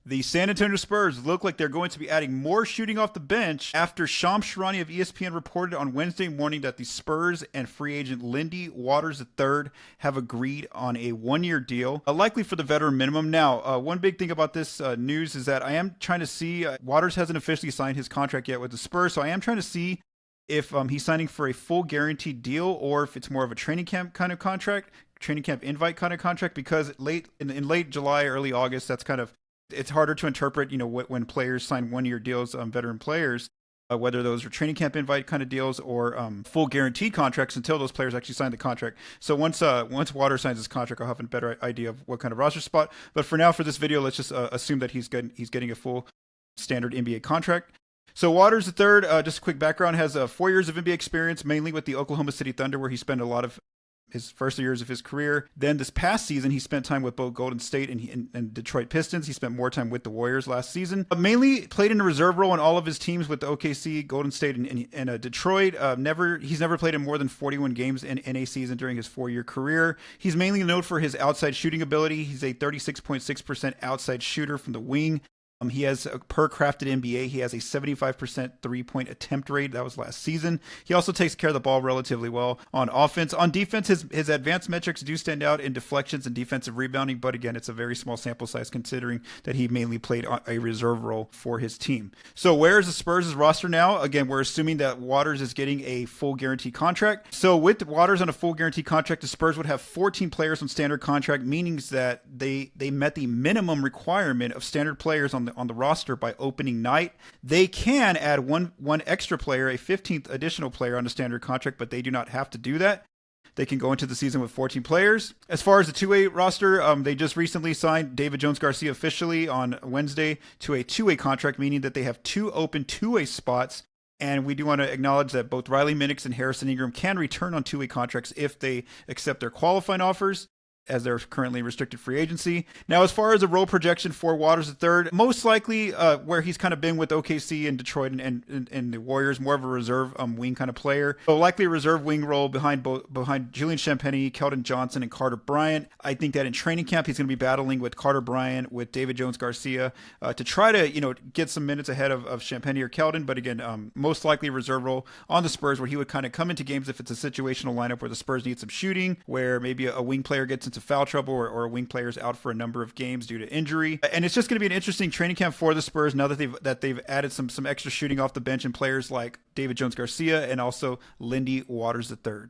The San Antonio Spurs look like they're going to be adding more shooting off the bench after Shams Charania of ESPN reported on Wednesday morning that the Spurs and free agent Lindy Waters III have agreed on a one-year deal, likely for the veteran minimum. Now, one big thing about this news is that I am trying to see, Waters hasn't officially signed his contract yet with the Spurs, so I am trying to see if he's signing for a full guaranteed deal or if it's more of a training camp kind of contract, training camp invite kind of contract, because in late July, early August, that's kind of it's harder to interpret, when players sign one-year deals, veteran players, whether those are training camp invite kind of deals or full guaranteed contracts until those players actually sign the contract. So once Water signs his contract, I'll have a better idea of what kind of roster spot. But for now, for this video, let's just assume that he's getting a full standard NBA contract. So Waters III, just a quick background, has 4 years of NBA experience, mainly with the Oklahoma City Thunder, where he spent a lot of his first years of his career. Then this past season, he spent time with both Golden State and Detroit Pistons. He spent more time with the Warriors last season. Mainly played in a reserve role on all of his teams with the OKC, Golden State, and Detroit. He's never played in more than 41 games in a season during his 4-year career. He's mainly known for his outside shooting ability. He's a 36.6% outside shooter from the wing. He has, per Crafted NBA, he has a 75% three-point attempt rate. That was last season. He also takes care of the ball relatively well on offense. On defense, his advanced metrics do stand out in deflections and defensive rebounding, but again, it's a very small sample size considering that he mainly played a reserve role for his team. So where is the Spurs' roster now? Again, we're assuming that Waters is getting a full guarantee contract. So with Waters on a full guarantee contract, the Spurs would have 14 players on standard contract, meaning that they met the minimum requirement of standard players on the roster by opening night. They can add one extra player, a 15th additional player on a standard contract, but they do not have to do that. They can go into the season with 14 players. As far as the two-way roster, they just recently signed David Jones-Garcia officially on Wednesday to a two-way contract, meaning that they have 2 open two-way spots. And we do want to acknowledge that both Riley Minix and Harrison Ingram can return on two-way contracts if they accept their qualifying offers, as they're currently restricted free agency. Now, as far as a role projection for Waters III, most likely where he's kind of been with OKC and Detroit and the Warriors, more of a reserve wing kind of player. So likely a reserve wing role behind Julian Champagnie, Keldon Johnson, and Carter Bryant. I think that in training camp, he's going to be battling with Carter Bryant, with David Jones-Garcia to try to, get some minutes ahead of Champagnie or Keldon. But again, most likely a reserve role on the Spurs where he would kind of come into games if it's a situational lineup where the Spurs need some shooting, where maybe a wing player gets into foul trouble or a wing player's out for a number of games due to injury. And it's just going to be an interesting training camp for the Spurs now that they've added some extra shooting off the bench and players like David Jones-Garcia and also Lindy Waters III.